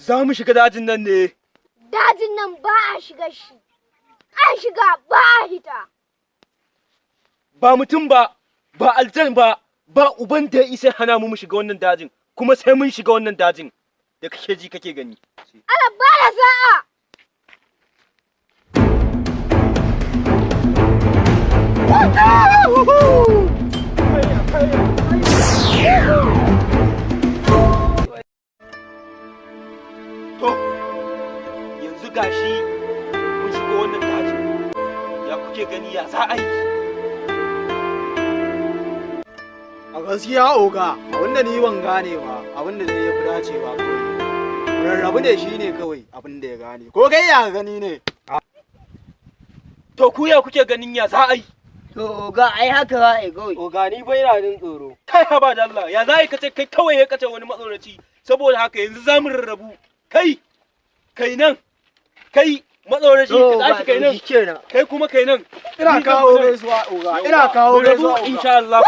Za mu shiga dajin nan ne. Dajin nan ba a shiga shi. An shiga ba a hita. Ba mutum ba, ba aljan ba, ba uban da ya isa hana mu shiga wannan dajin, kuma sai mun shiga wannan dajin da kake ji kake gani. Allah ba da sa'a. To, yanzu gashi mun shiga wannan dajin, ya kuke gani ya za a yi? A gaskiya oga, abinda ni ban gane ba, abinda zai fi dacewa kawai. Rarrabu ne shi ne kawai abinda ya gane. Ko kai ya gani ne? To ku ya kuke ganin ya za a yi? To oga ai haka za a yi kawai. Oga ni bai na jin tsoro. Kai haba da Allah, ya za a yi kace kai kawai ya kace wani matsoraci, saboda haka yanzu za mu rarrabu. Kai nan, kai matsoraci ka tashi kai nan, kai kuma kai nan. Ina kawo gaisuwa oga, ina kawo gaisuwa oga. Insha Allah.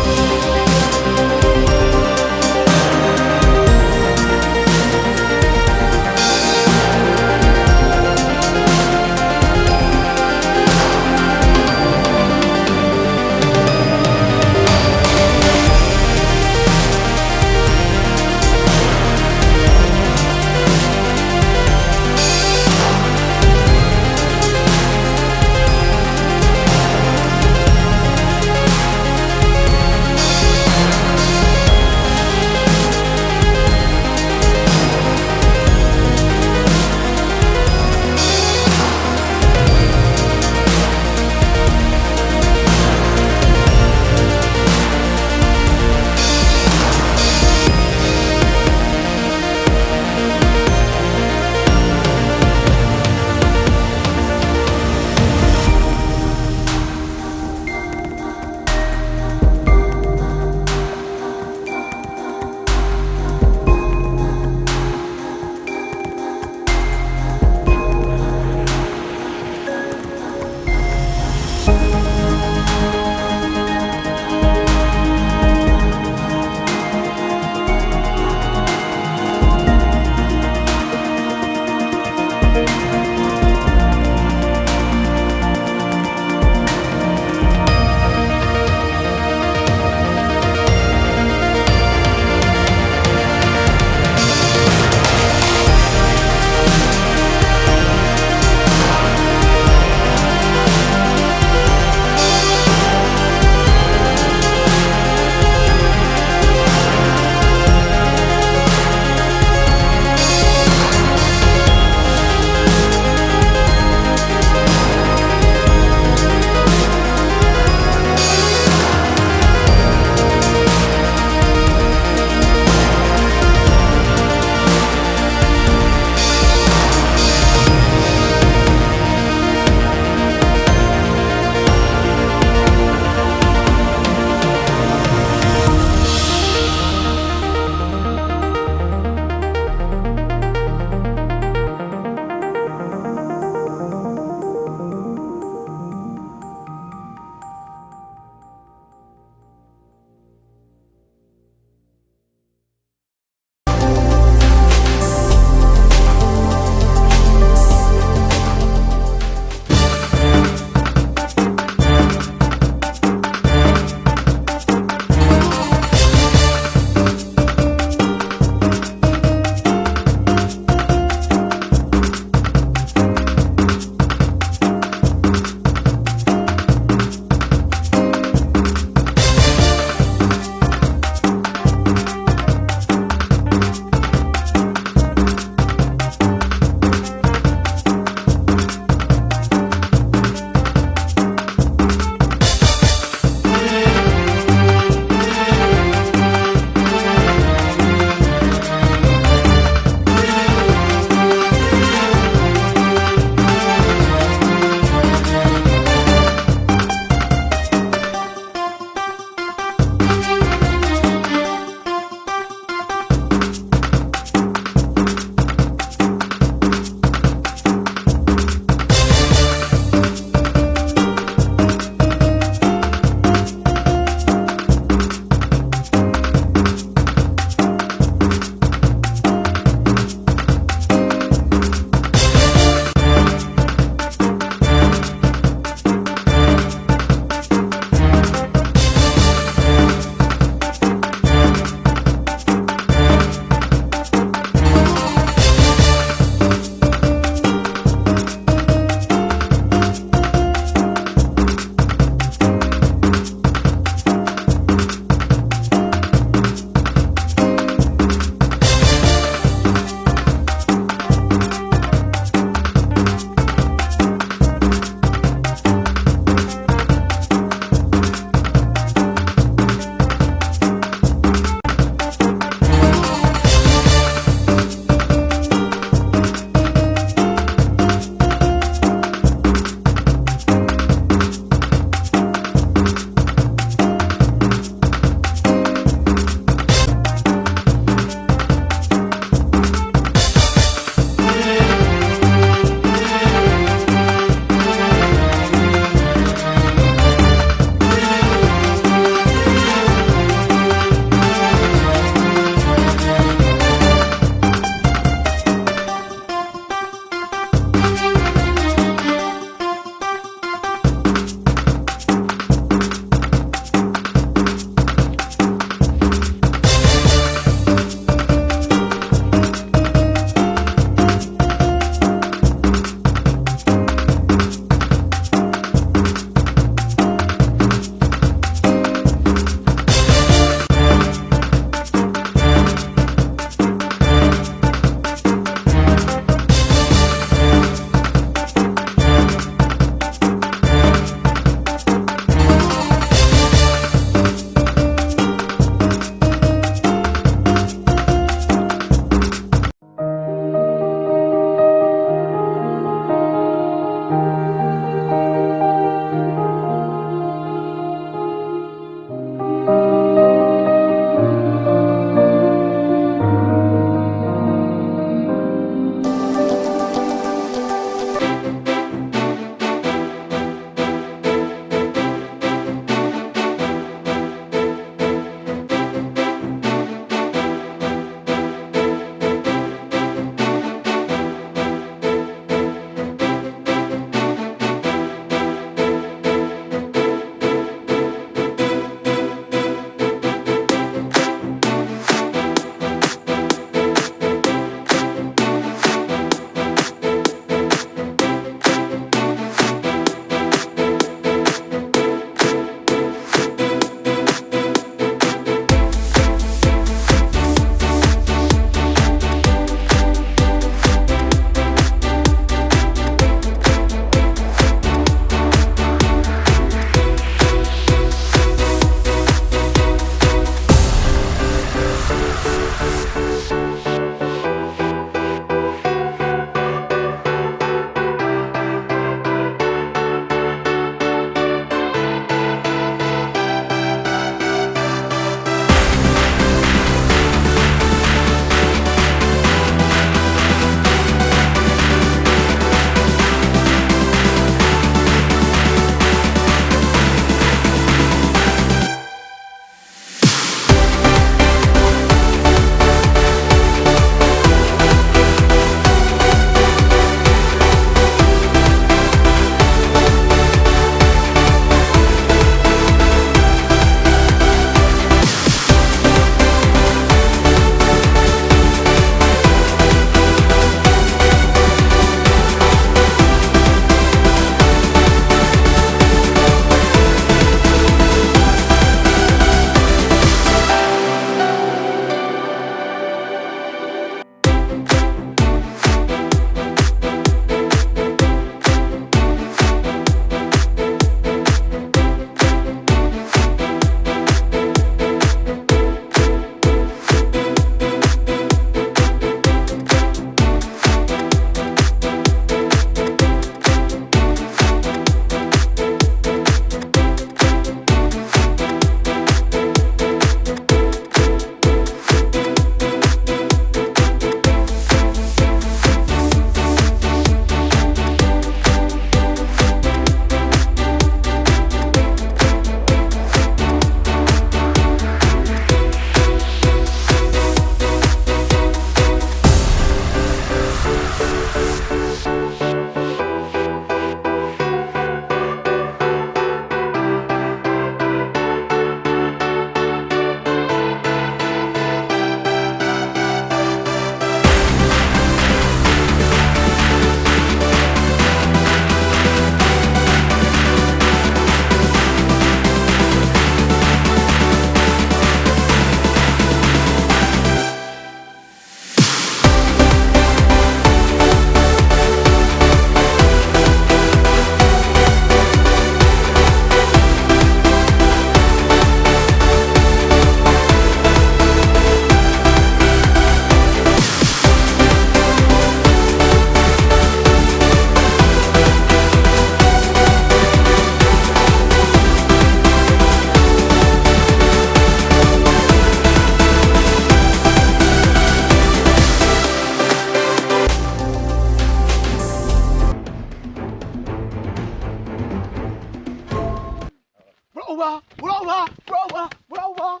Bro.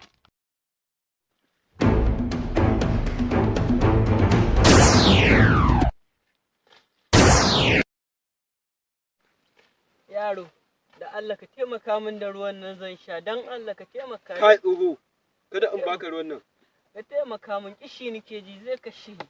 Yaro, da Allah ka taimaka min da ruwan nan zan sha, dan Allah ka taimaka. Kai tsoho, kada in baka ruwan nan. Ka taimaka min, kishi nake ji zai kashe ni.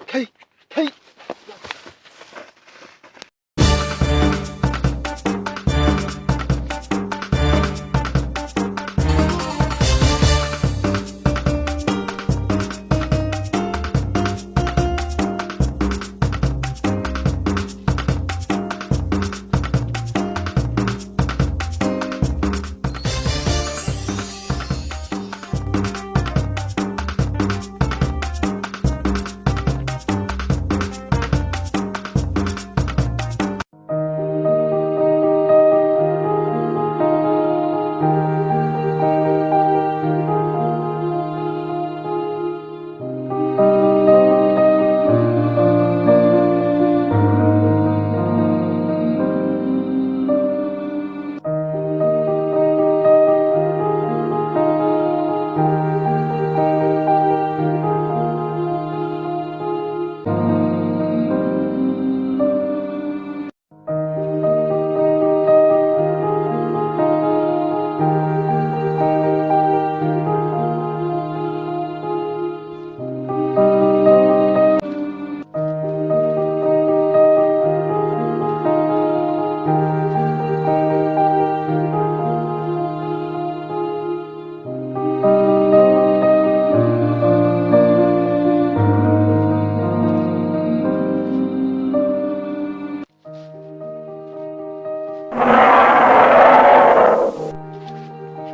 Kai.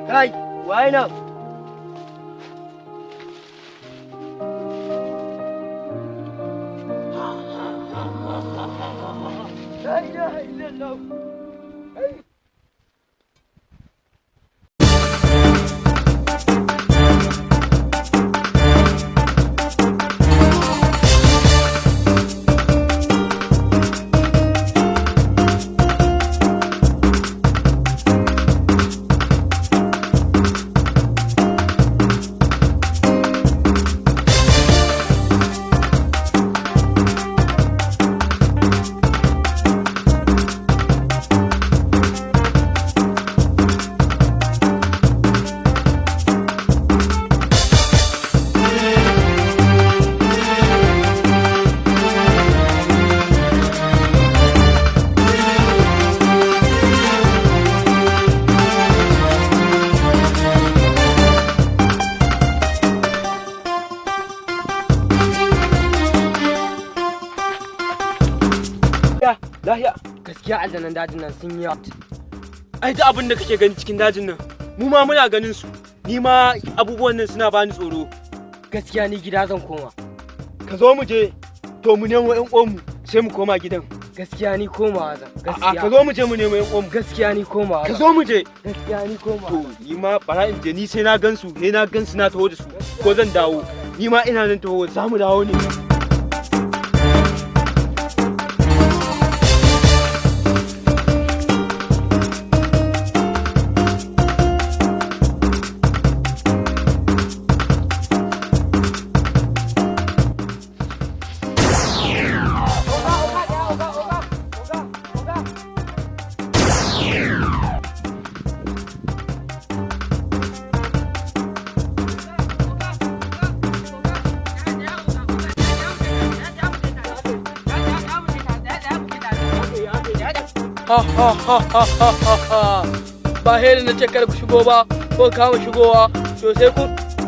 Kai, waye nan? La ilaha illallah. Lahiya. Gaskiya aljanan dajin nan sun yi yawa. Ai da abin da kake gani cikin dajin nan, mu ma muna ganin su. Ni ma abubuwan nan suna bani tsoro. Gaskiya ni gida zan koma. Ka zo mu je, to mu nemo ƴan uwanmu sai mu koma gidan. Gaskiya ni komawa zan. Gaskiya. Ka zo mu je mu nemo ƴan uwanmu. Gaskiya ni komawa. Ka zo mu je. Gaskiya ni komawa. To ni ma bara in je ni sai na gansu, sai na gansu na taho da su. Ko zan dawo. Ni ma ina nan taho, za mu dawo ne. Ba heri na ce kada ku shigo ba ko kama shigowa to sai ku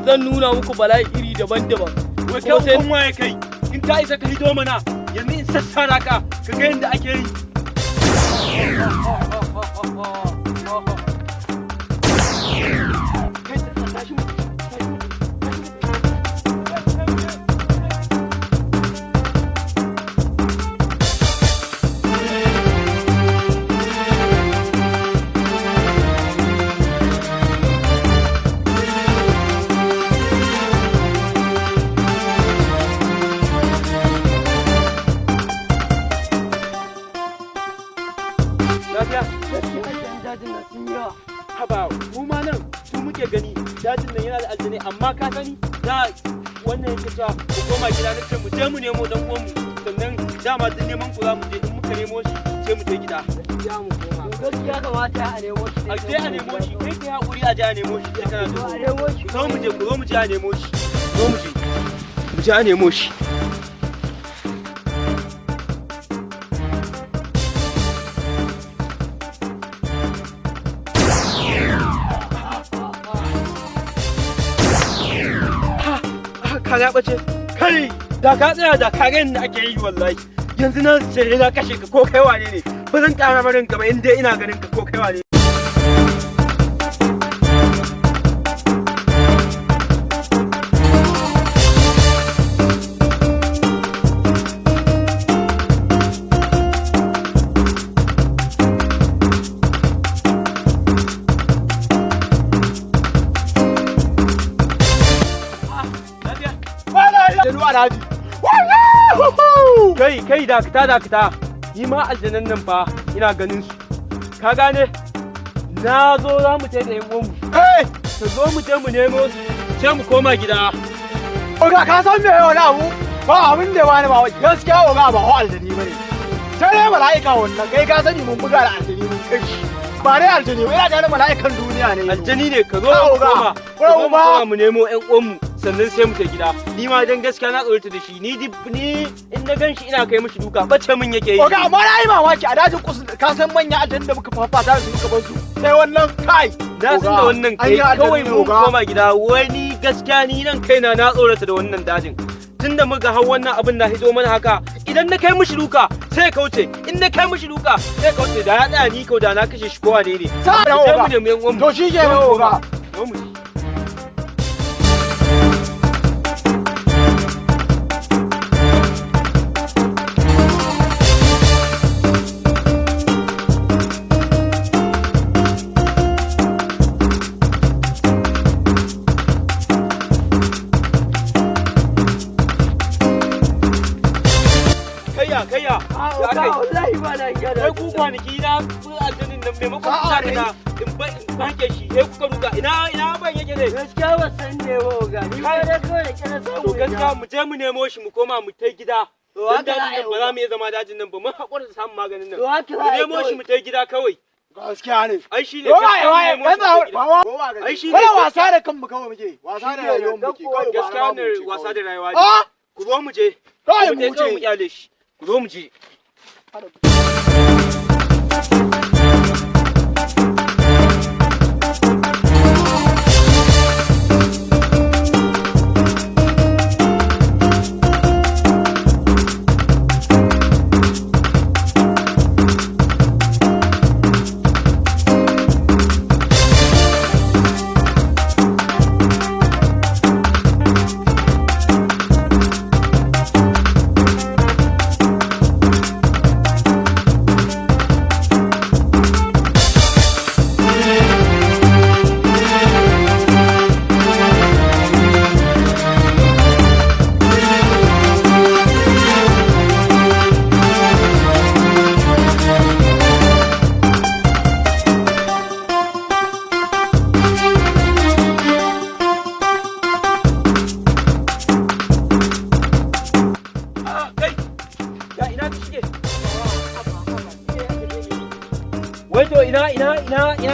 zan nuna muku bala'i iri daban-daban. Wai kai kun waye kai in ka isa ka hito mana yanzu in sassara ka ka ga yadda ake yi. dajin nan yana da aljani amma ka sani da wannan yake cewa ku koma gida na ce mu je mu nemo dan uwan mu sannan dama duk neman ku za mu je in muka nemo shi sai mu je gida. Gaskiya kamata a nemo shi. A je a nemo shi kai kai hakuri a je a nemo shi sai kana da a nemo shi. Zo mu je a nemo shi. Zo mu je a nemo shi. Ka ya bace kai da ka tsaya da karen da ake yi wallahi yanzu na sai na kashe ka ko kai wane ne ba zan ƙara barin ka ba in dai ina ganin ka ko kai wane ne. Kai dakata ni ma aljanan nan fa ina ganin su ka gane na zo za mu tai da yan uwanmu ka zo mu je mu nemo su sai mu koma gida. Oga ka san me wani abu ba abin da wani ba gaskiya oga ba ho aljani bane sai dai mala'ika wannan kai ka sani mun buga da aljani mun kai shi ba dai aljani ba ina da mala'ikan duniya ne aljani ne ka zo mu koma mu nemo yan uwanmu sannan sai mu kai gida ni ma dan gaskiya na tsorata da shi ni in na gan shi ina kai mishi duka bace min yake yi. Oga amma na yi mamaki a dajin kusa ka san manya aljanna da muka fafata da su muka bar su sai wannan kai na san da wannan kai kawai mu koma gida wai ni gaskiya ni nan kaina na tsorata da wannan dajin tunda muka hau wannan abin na hido mana haka idan na kai mishi duka sai ya kauce in na kai mishi duka sai ya kauce da ya tsaya ni kau da na kashe shi kowa ne sai mu nemi yan uwan to shi ke oga kayya wallahi ba na iya da kai ku kwanaki na aljanin nan maimakon ku saka na in banke shi sai kuka ruga ina ban yake ne gaskiya ba san ne ba ga ni ba da kawai da kira samu gaskiya mu je mu nemo shi mu koma mu tai gida dan dajin nan ba za mu iya zama dajin nan ba mun hakura da samun maganin nan mu nemo shi mu tai gida kawai gaskiya ne ai shine ai shine wasa da kanmu kawai muke wasa da rayuwar muke kawai gaskiya ne wasa da rayuwa ne ku zo mu je mu kyale shi ku zo mu je. Wai to ina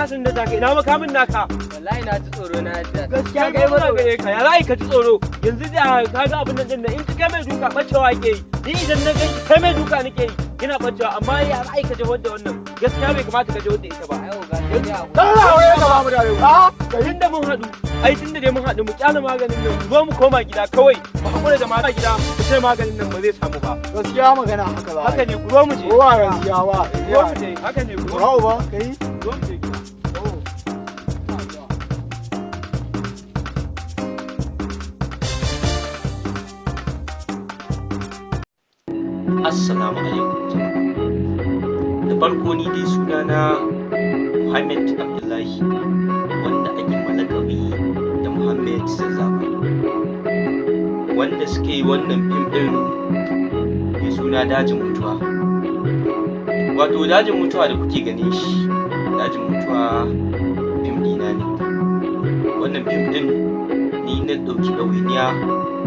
sun da taka ina makamin naka wallahi na ji tsoro na da gaskiya kai mana gare ka ya za ka ji tsoro yanzu da ka ga abin nan in ka kai mai duka bacewa ke yi ni idan na ganki kai mai duka nake yi kina bacewa amma ya za ka je wanda wannan gaskiya bai kamata ka je wanda ita ba ai ga dai abu Allah wai ka ba mu da yau tun da mun haɗu ai tun da dai mun haɗu mu kyale maganin nan zo mu koma gida kawai mu hakura da mata gida mu sai maganin nan ba zai samu ba gaskiya magana haka ba haka ne ku zo mu je kowa gaskiya ba zo mu je haka ne ku zo ba kai zo mu je gida Assalamu alaikum. Da farko ni dai sunana Muhammad Abdullahi wanda ake malakabi da Muhammad Zazzafa. Wanda suke yi wannan fim ɗin mai suna Dajin Mutuwa. Wato Dajin Mutuwa da kuke ganin shi, Dajin Mutuwa fim ɗina ne. wannan fim ɗin ni na ɗauki ɗawainiya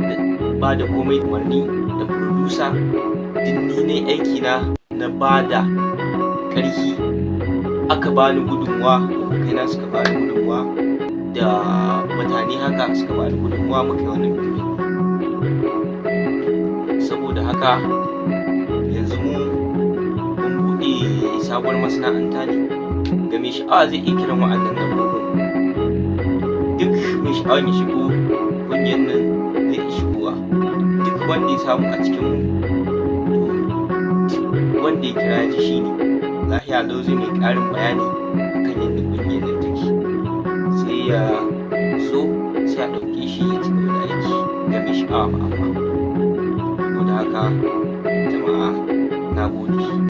da ba da komai umarni da producer duk ni ne aiki na ba da ƙarfi aka bani gudunmuwa abokaina suka bani gudunmuwa da mutane haka suka bani gudunmuwa muka yi wannan fim ɗin. Saboda haka yanzu mun buɗe sabuwar masana'anta ne ga mai sha'awa zai iya kiran wa'annan lambobin duk mai sha'awar ya shigo ƙungiyar nan zai iya shigowa duk wanda ya samu a cikin mu wanda ya kira ji shi ne lahiya lau zai mai ƙarin bayani akan yadda ƙungiyar nan take sai ya so sai a ɗauke shi ya ci gaba da aiki ga mai sha'awa amma saboda haka jama'a na gode.